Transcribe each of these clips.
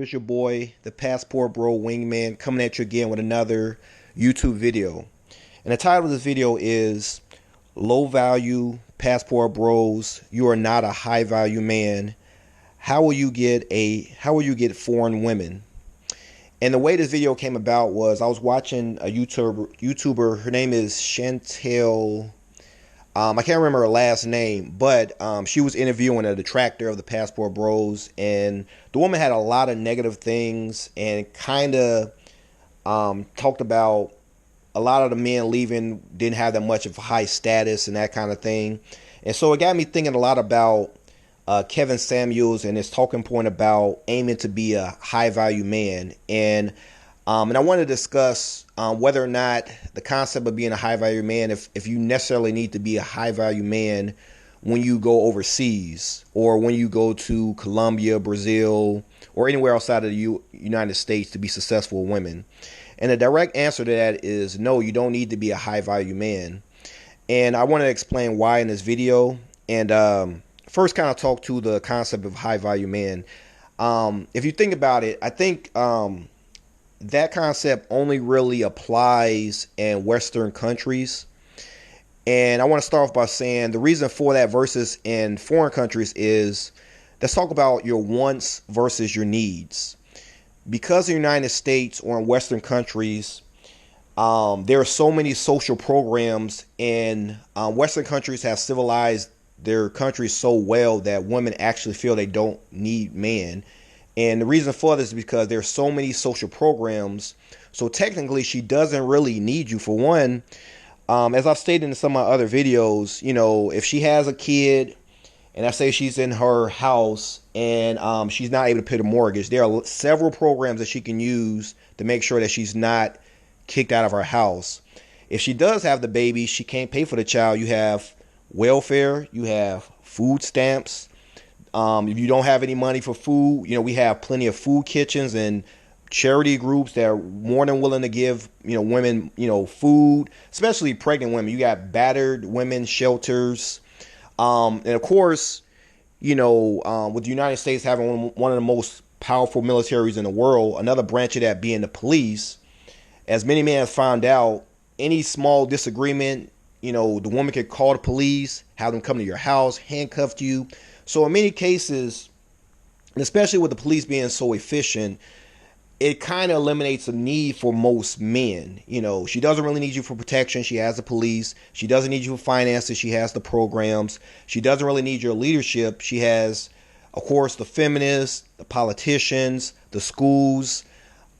It's your boy, the Passport Bro Wingman, coming at you again with another YouTube video. And the title of this video is Low Value Passport Bros, You Are Not a High Value Man. How will you get foreign women? And the way this video came about was I was watching a YouTuber. Her name is Chantel. I can't remember her last name, but she was interviewing a detractor of the Passport Bros, and the woman had a lot of negative things and kind of talked about a lot of the men leaving didn't have that much of a high status and that kind of thing. And so it got me thinking a lot about Kevin Samuels and his talking point about aiming to be a high value man. And I want to discuss whether or not the concept of being a high value man, if you necessarily need to be a high value man when you go overseas or when you go to Colombia, Brazil, or anywhere outside of the United States to be successful with women. And the direct answer to that is no, you don't need to be a high value man. And I want to explain why in this video. And first kind of talk to the concept of high value man. If you think about it, I think that concept only really applies in Western countries. And I want to start off by saying the reason for that versus in foreign countries is, let's talk about your wants versus your needs. Because in the United States or in Western countries, there are so many social programs, and Western countries have civilized their countries so well that women actually feel they don't need men. And the reason for this is because there's so many social programs. So technically, she doesn't really need you. For one, as I've stated in some of my other videos, you know, if she has a kid and I say she's in her house and she's not able to pay the mortgage, there are several programs that she can use to make sure that she's not kicked out of her house. If she does have the baby, she can't pay for the child. You have welfare, you have food stamps. If you don't have any money for food, you know, we have plenty of food kitchens and charity groups that are more than willing to give, you know, women, you know, food, especially pregnant women. You got battered women shelters. And of course, you know, with the United States having one of the most powerful militaries in the world, another branch of that being the police, as many men have found out, any small disagreement, you know, the woman could call the police, have them come to your house, handcuff you. So in many cases, and especially with the police being so efficient, it kind of eliminates the need for most men. You know, she doesn't really need you for protection. She has the police. She doesn't need you for finances. She has the programs. She doesn't really need your leadership. She has, of course, the feminists, the politicians, the schools,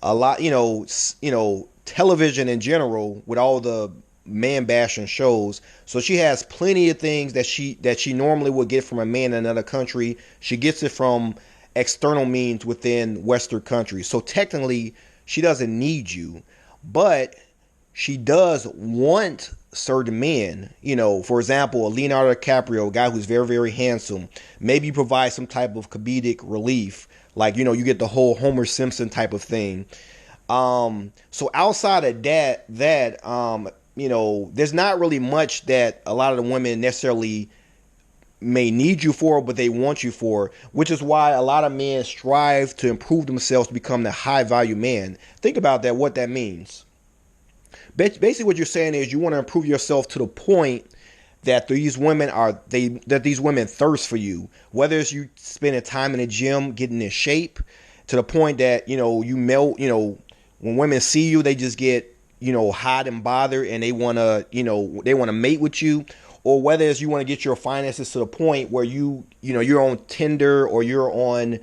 a lot, you know, television in general with all the man bashing shows. So she has plenty of things that she normally would get from a man in another country. She gets it from external means within Western countries. So technically she doesn't need you, but she does want certain men. You know, for example, a Leonardo DiCaprio, a guy who's very, very handsome, maybe provide some type of comedic relief, like, you know, you get the whole Homer Simpson type of thing. So outside of that, you know, there's not really much that a lot of the women necessarily may need you for, but they want you for, which is why a lot of men strive to improve themselves to become the high value man. Think about that, what that means. Basically what you're saying is you want to improve yourself to the point that these women thirst for you, whether it's you spending time in the gym, getting in shape to the point that, you know, you melt, you know, when women see you, they just get, you know, hot and bothered and they want to, you know, they want to mate with you. Or whether it's you want to get your finances to the point where you know, you're on Tinder or you're on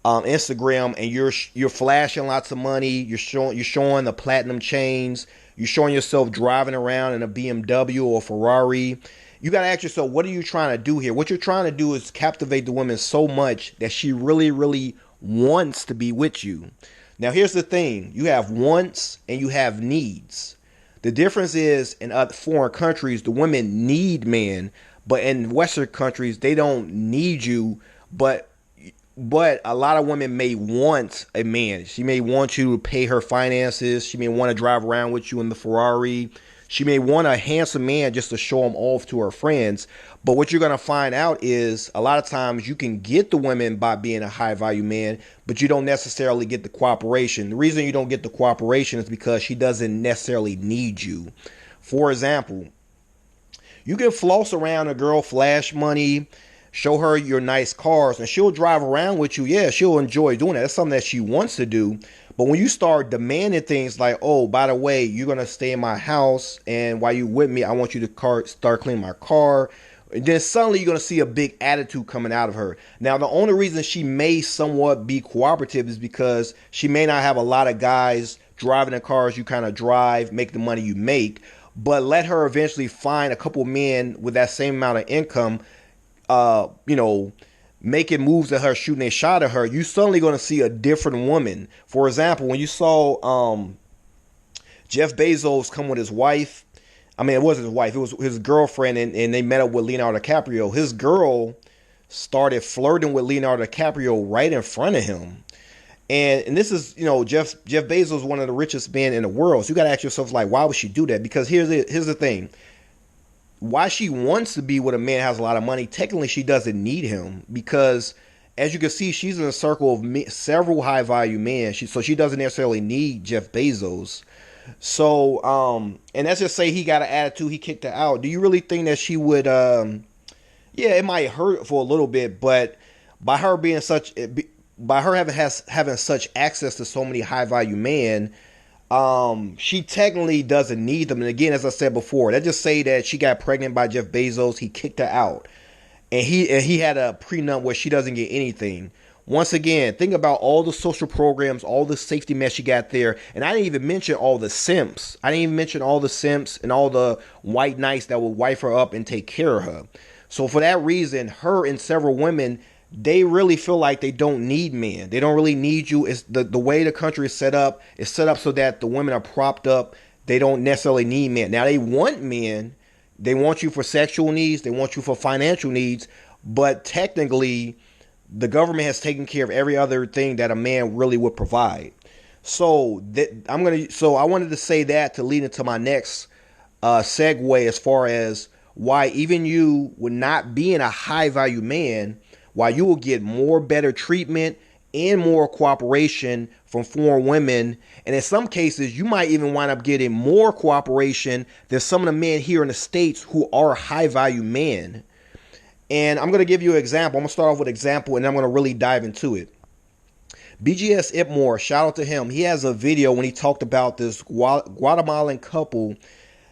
Instagram and you're flashing lots of money. You're showing the platinum chains. You're showing yourself driving around in a BMW or a Ferrari. You got to ask yourself, what are you trying to do here? What you're trying to do is captivate the woman so much that she really, really wants to be with you. Now, here's the thing. You have wants and you have needs. The difference is in other foreign countries, the women need men, but in Western countries, they don't need you. But a lot of women may want a man. She may want you to pay her finances. She may want to drive around with you in the Ferrari. She may want a handsome man just to show him off to her friends. But what you're going to find out is a lot of times you can get the women by being a high value man, but you don't necessarily get the cooperation. The reason you don't get the cooperation is because she doesn't necessarily need you. For example, you can floss around a girl, flash money, show her your nice cars, and she'll drive around with you. Yeah, she'll enjoy doing that. That's something that she wants to do. But when you start demanding things like, oh, by the way, you're going to stay in my house, and while you with me, I want you to start cleaning my car, and then suddenly you're going to see a big attitude coming out of her. Now, the only reason she may somewhat be cooperative is because she may not have a lot of guys driving the cars you kind of drive, make the money you make, but let her eventually find a couple men with that same amount of income, making moves at her, shooting a shot at her. You suddenly going to see a different woman. For example, when you saw Jeff Bezos come with his wife, I mean, it wasn't his wife, it was his girlfriend, and they met up with Leonardo DiCaprio. His girl started flirting with Leonardo DiCaprio right in front of him. And this is, Jeff Bezos is one of the richest men in the world. So you got to ask yourself, like, why would she do that? Because here's the thing. Why she wants to be with a man who has a lot of money, technically she doesn't need him, because as you can see, she's in a circle of several high value men. So she doesn't necessarily need Jeff Bezos. So, and let's just say he got an attitude, he kicked her out. Do you really think that she would, yeah, it might hurt for a little bit, but by her being by her having such access to so many high value men, she technically doesn't need them. And again, as I said before, let's just say that she got pregnant by Jeff Bezos, he kicked her out, and he had a prenup where she doesn't get anything. Once again, think about all the social programs, all the safety mesh she got there, and I didn't even mention all the simps. I didn't even mention all the simps and all the white knights that would wife her up and take care of her. So for that reason, her and several women, they really feel like they don't need men. They don't really need you. It's the way the country is set up. It's set up so that the women are propped up. They don't necessarily need men. Now, they want men. They want you for sexual needs. They want you for financial needs. But technically, the government has taken care of every other thing that a man really would provide. So I wanted to say that to lead into my next segue, as far as why even you would not being a high value man, why you will get more better treatment and more cooperation from foreign women. And in some cases, you might even wind up getting more cooperation than some of the men here in the States who are high value men. And I'm going to give you an example. I'm going to start off with an example, and then I'm going to really dive into it. BGS Ipmore, shout out to him. He has a video when he talked about this Guatemalan couple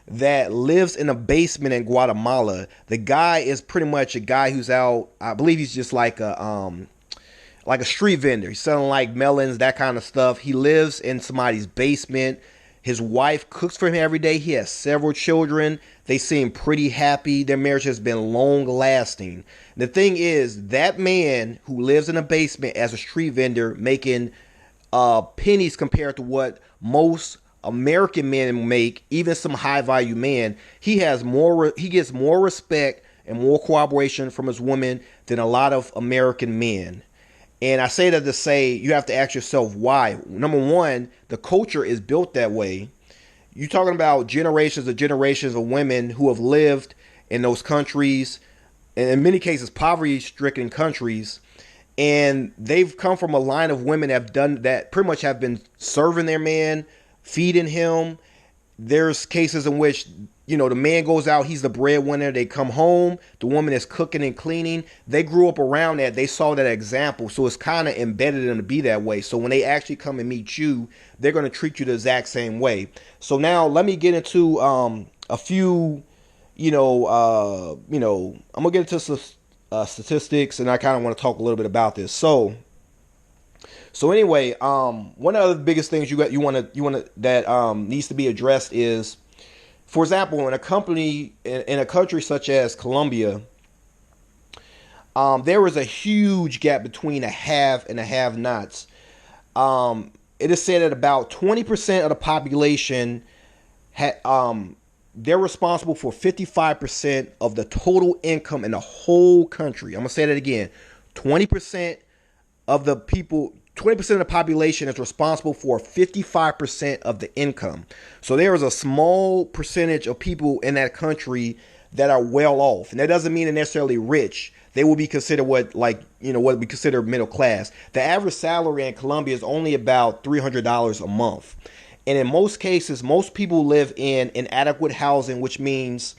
that lives in a basement in Guatemala. The guy is pretty much a guy who's out, I believe he's just like a street vendor. He's selling like melons, that kind of stuff. He lives in somebody's basement. His wife cooks for him every day. He has several children. They seem pretty happy. Their marriage has been long lasting. The thing is, that man who lives in a basement as a street vendor, making pennies compared to what most American men make, even some high value men, he gets more respect and more cooperation from his woman than a lot of American men. And I say that to say, you have to ask yourself why. Number one, the culture is built that way. You're talking about generations of women who have lived in those countries, and in many cases poverty-stricken countries, and they've come from a line of women that have done that, pretty much have been serving their man, feeding him. There's cases in which, the man goes out, he's the breadwinner, they come home, the woman is cooking and cleaning. They grew up around that, they saw that example, so it's kind of embedded in them to be that way. So when they actually come and meet you, they're going to treat you the exact same way. So now let me get into a few, I'm going to get into some statistics, and I kind of want to talk a little bit about this. So anyway, one of the biggest things that needs to be addressed is, for example, in a country such as Colombia, there is a huge gap between a have and a have-nots. It is said that about 20% of the population they're responsible for 55% of the total income in the whole country. I'm gonna say that again: 20% of the people 20% of the population is responsible for 55% of the income. So there is a small percentage of people in that country that are well off. And that doesn't mean they're necessarily rich. They will be considered what we consider middle class. The average salary in Colombia is only about $300 a month. And in most cases, most people live in inadequate housing, which means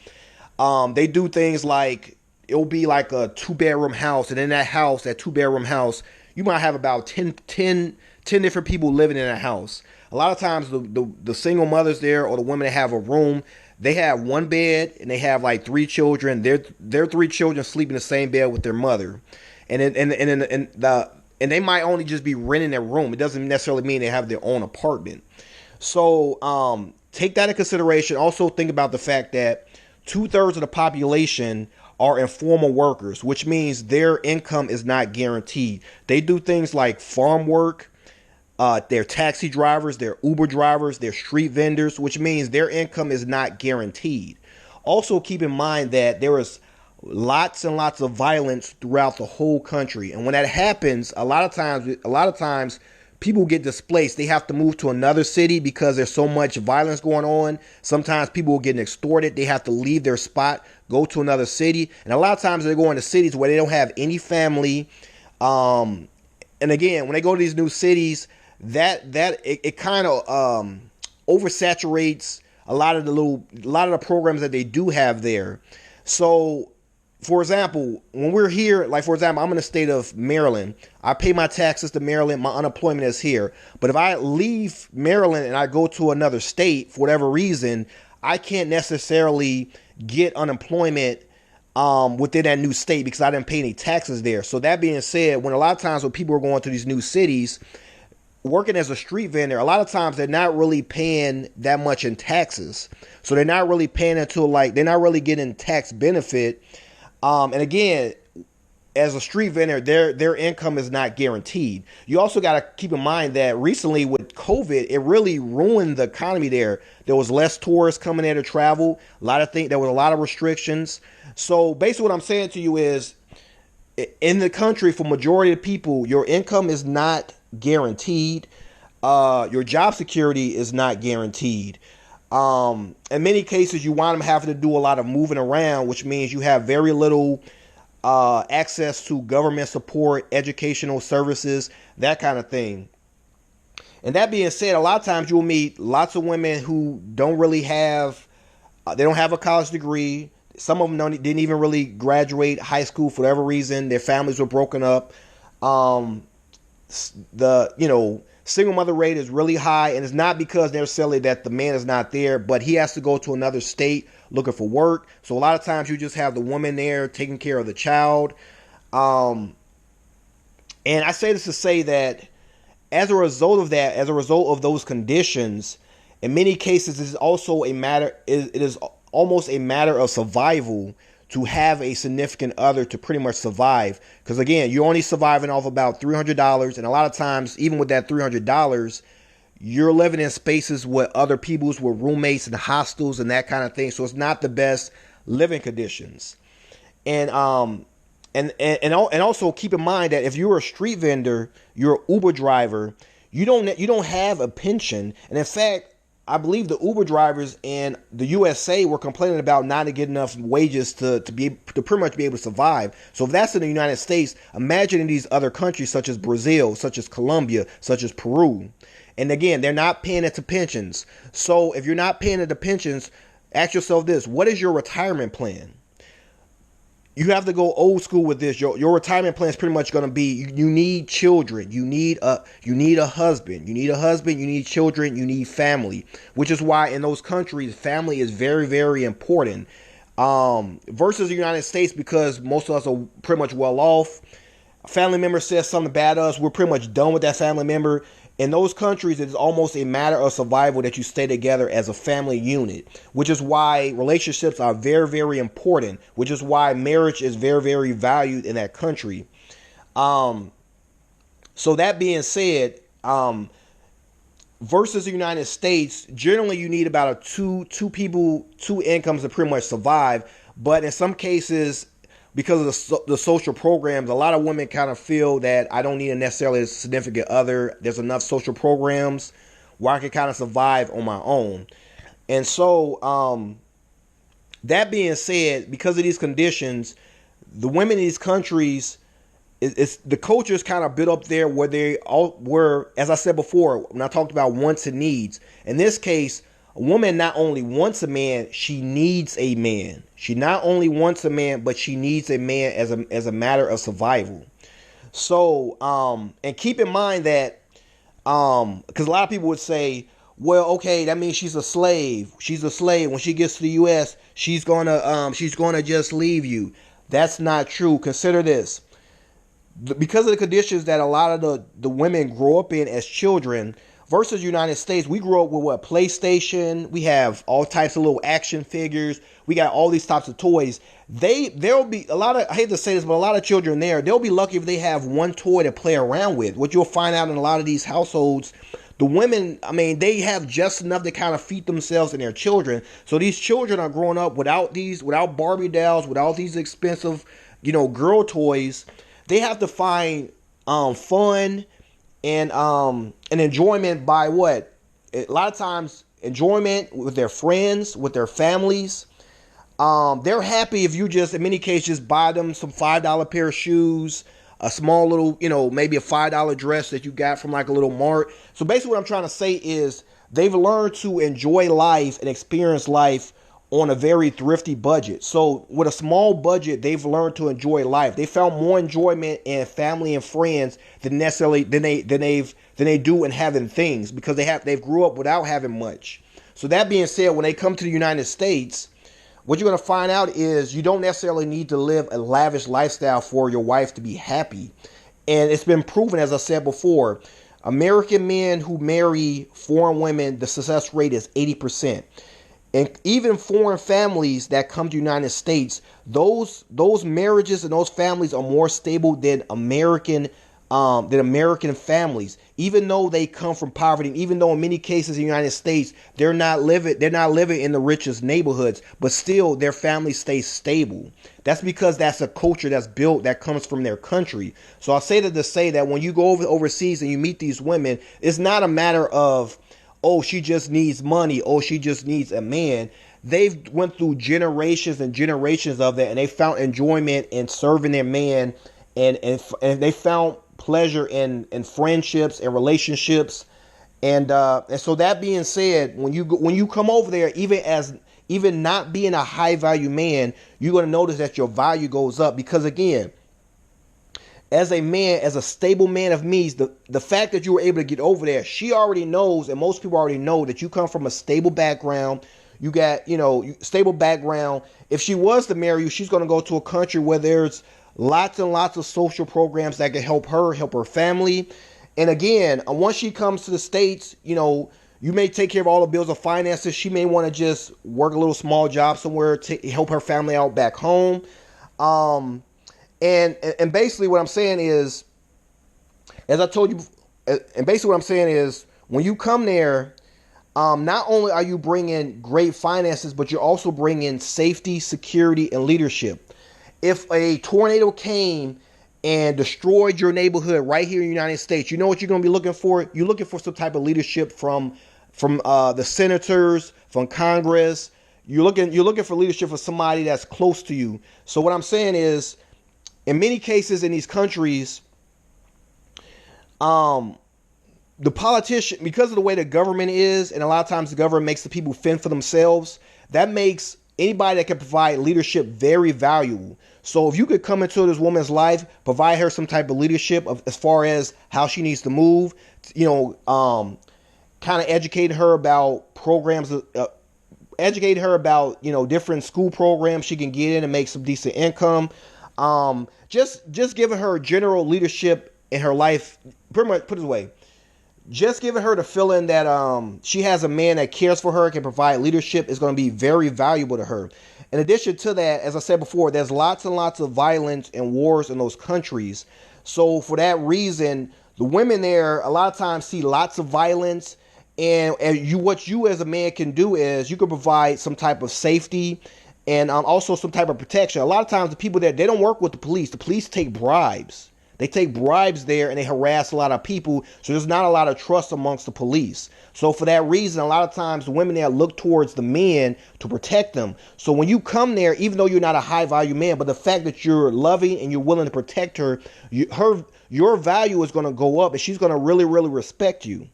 they do things like, it'll be like a 2-bedroom house. And in that house, that 2-bedroom house, you might have about 10 different people living in that house. A lot of times the single mothers there, or the women that have a room, they have one bed and they have like 3 children. Their 3 children sleep in the same bed with their mother. And they might only just be renting their room. It doesn't necessarily mean they have their own apartment. So take that into consideration. Also think about the fact that 2/3 of the population are informal workers, which means their income is not guaranteed. They do things like farm work, they're taxi drivers, they're Uber drivers, they're street vendors, which means their income is not guaranteed. Also keep in mind that there is lots and lots of violence throughout the whole country. And when that happens, a lot of times people get displaced. They have to move to another city because there's so much violence going on. Sometimes people are getting extorted. They have to leave their spot, go to another city. And a lot of times they're going to cities where they don't have any family. And again, when they go to these new cities, it kind of oversaturates a lot of the programs that they do have there. So, for example, when we're here, like for example, I'm in the state of Maryland. I pay my taxes to Maryland. My unemployment is here. But if I leave Maryland and I go to another state for whatever reason, I can't necessarily get unemployment within that new state because I didn't pay any taxes there. So that being said, when a lot of times when people are going to these new cities, working as a street vendor, a lot of times they're not really paying that much in taxes. So they're not really paying until they're not really getting tax benefit. And again, as a street vendor, their income is not guaranteed. You also got to keep in mind that recently with COVID, it really ruined the economy there. There was less tourists coming there to travel. There was a lot of restrictions. So basically what I'm saying to you is, in the country, for majority of people, your income is not guaranteed. Your job security is not guaranteed. In many cases, you wind up having to do a lot of moving around, which means you have very little access to government support, educational services, that kind of thing. And that being said, a lot of times you'll meet lots of women who don't really have, they don't have a college degree. Some of them didn't even really graduate high school for whatever reason. Their families were broken up. Single mother rate is really high, and it's not because necessarily that the man is not there, but he has to go to another state looking for work. So a lot of times you just have the woman there taking care of the child. And I say this to say that as a result of that, as a result of those conditions, in many cases, it is almost a matter of survival to have a significant other to pretty much survive. Because again, you're only surviving off about $300. And a lot of times, even with that $300, you're living in spaces with other people's, with roommates and hostels and that kind of thing. So it's not the best living conditions. And also keep in mind that if you're a street vendor, you're an Uber driver, you don't have a pension. And in fact, I believe the Uber drivers in the USA were complaining about not getting enough wages to pretty much be able to survive. So if that's in the United States, imagine in these other countries such as Brazil, such as Colombia, such as Peru. And again, they're not paying into pensions. So if you're not paying into pensions, ask yourself this: what is your retirement plan? You have to go old school with this. Your retirement plan is pretty much going to be, you need children. You need a husband. You need children. You need family, which is why in those countries, family is very, very important. Versus the United States, because most of us are pretty much well off. A family member says something bad to us, we're pretty much done with that family member. In those countries, it is almost a matter of survival that you stay together as a family unit, which is why relationships are very, very important, which is why marriage is very, very valued in that country. So that being said, versus the United States, generally you need about two incomes to pretty much survive. But in some cases, because of the social programs, a lot of women kind of feel that I don't need a necessarily a significant other. There's enough social programs where I can kind of survive on my own. And so, that being said, because of these conditions, the women in these countries, it's the culture is kind of built up there where they all were, as I said before, when I talked about wants and needs. In this case, a woman not only wants a man, she needs a man. She not only wants a man, but she needs a man as a matter of survival. So, and keep in mind that, because a lot of people would say, well, okay, that means she's a slave. She's a slave. When she gets to the U.S., she's gonna just leave you. That's not true. Consider this. Because of the conditions that a lot of the women grow up in as children versus United States, we grew up with what? PlayStation. We have all types of little action figures. We got all these types of toys. There'll be a lot of, I hate to say this, but a lot of children they'll be lucky if they have one toy to play around with. What you'll find out in a lot of these households, the women, I mean, they have just enough to kind of feed themselves and their children. So these children are growing up without Barbie dolls, without these expensive, girl toys. They have to find fun and enjoyment by what? A lot of times enjoyment with their friends, with their families. They're happy if you just, in many cases, just buy them some $5 pair of shoes, a small little, maybe a $5 dress that you got from like a little mart. So basically what I'm trying to say is they've learned to enjoy life and experience life on a very thrifty budget. So with a small budget, they've learned to enjoy life. They found more enjoyment in family and friends than they do in having things, because they've grew up without having much. So that being said, when they come to the United States, what you're going to find out is you don't necessarily need to live a lavish lifestyle for your wife to be happy. And it's been proven, as I said before, American men who marry foreign women, the success rate is 80%. And even foreign families that come to the United States, those marriages and those families are more stable than American families. Even though they come from poverty, even though in many cases in the United States they're not living in the richest neighborhoods, but still their family stays stable. That's because that's a culture that's built, that comes from their country. So I'll say that to say that when you go overseas and you meet these women, it's not a matter of, oh, she just needs money, oh, she just needs a man. They've went through generations and generations of that, and they found enjoyment in serving their man, and they found pleasure in friendships and relationships. And so that being said, when you come over there, even not being a high value man, you're going to notice that your value goes up, because again, as a man, as a stable man of means, the fact that you were able to get over there, she already knows, and most people already know, that you come from a stable background. You got, stable background. If she was to marry you, she's going to go to a country where there's lots and lots of social programs that can help her family. And again, once she comes to the States, you may take care of all the bills of finances. She may want to just work a little small job somewhere to help her family out back home. And basically what I'm saying is, as I told you, and basically what I'm saying is, when you come there, not only are you bringing great finances, but you're also bringing safety, security, and leadership. If a tornado came and destroyed your neighborhood right here in the United States, you know what you're going to be looking for? You're looking for some type of leadership from the senators, from Congress. You're looking for leadership for somebody that's close to you. So what I'm saying is, in many cases in these countries, the politician, because of the way the government is, and a lot of times the government makes the people fend for themselves, that makes anybody that can provide leadership very valuable. So if you could come into this woman's life, provide her some type of leadership as far as how she needs to move, kind of educate her about programs, educate her about, different school programs she can get in and make some decent income. Just giving her general leadership in her life, pretty much, put it this way, just giving her the feeling that she has a man that cares for her, can provide leadership, is going to be very valuable to her. In addition to that, as I said before, there's lots and lots of violence and wars in those countries. So for that reason, the women there a lot of times see lots of violence, and what you as a man can do is you can provide some type of safety and also some type of protection. A lot of times the people there, they don't work with the police. The police take bribes. They take bribes there and they harass a lot of people. So there's not a lot of trust amongst the police. So for that reason, a lot of times the women there look towards the men to protect them. So when you come there, even though you're not a high value man, but the fact that you're loving and you're willing to protect her, your value is going to go up and she's going to really, really respect you.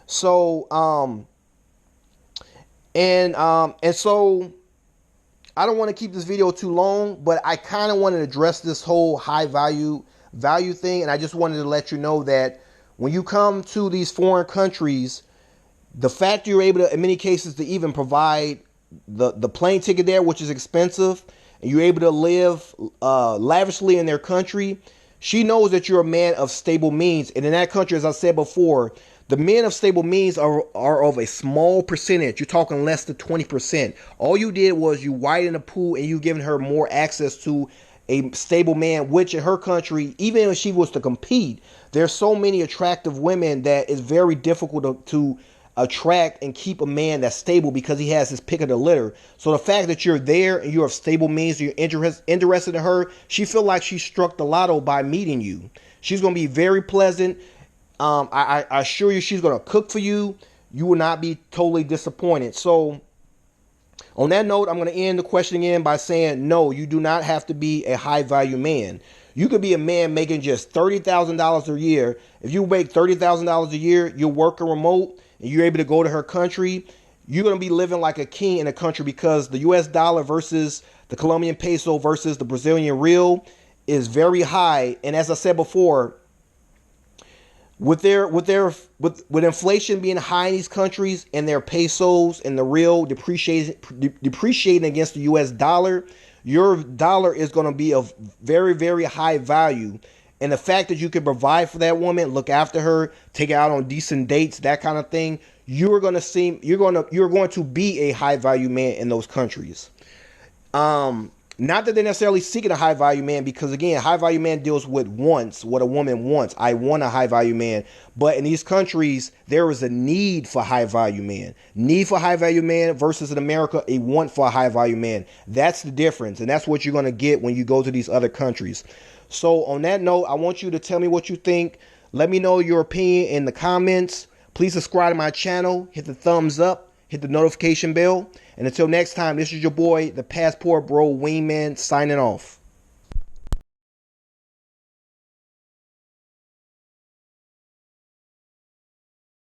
So, and so I don't want to keep this video too long, but I kind of wanted to address this whole high value thing. And I just wanted to let you know that when you come to these foreign countries, the fact you're able to, in many cases, to even provide the plane ticket there, which is expensive, and you're able to live lavishly in their country, she knows that you're a man of stable means. And in that country, as I said before, the men of stable means are of a small percentage. You're talking less than 20%. All you did was you widened the pool and you given her more access to a stable man, which in her country, even if she was to compete, there's so many attractive women that it's very difficult to attract and keep a man that's stable because he has his pick of the litter. So the fact that you're there and you're of stable means, you're interested in her, she feel like she struck the lotto by meeting you. She's going to be very pleasant. I assure you she's going to cook for you. You will not be totally disappointed. So on that note, I'm going to end the question again by saying, no, you do not have to be a high value man. You could be a man making just $30,000 a year. If you make $30,000 a year, you're working remote and you're able to go to her country, you're going to be living like a king in the country because the US dollar versus the Colombian peso versus the Brazilian real is very high. And as I said before, with inflation being high in these countries and their pesos and the real depreciating against the US dollar, your dollar is going to be of very, very high value. And the fact that you can provide for that woman, look after her, take her out on decent dates, that kind of thing, you're going to be a high value man in those countries. Not that they're necessarily seeking a high value man, because again, high value man deals with wants, what a woman wants. I want a high value man. But in these countries, there is a need for high value man. Need for high value man versus in America, a want for a high value man. That's the difference. And that's what you're going to get when you go to these other countries. So on that note, I want you to tell me what you think. Let me know your opinion in the comments. Please subscribe to my channel. Hit the thumbs up. Hit the notification bell. And until next time, this is your boy, the Passport Bro Wingman, signing off.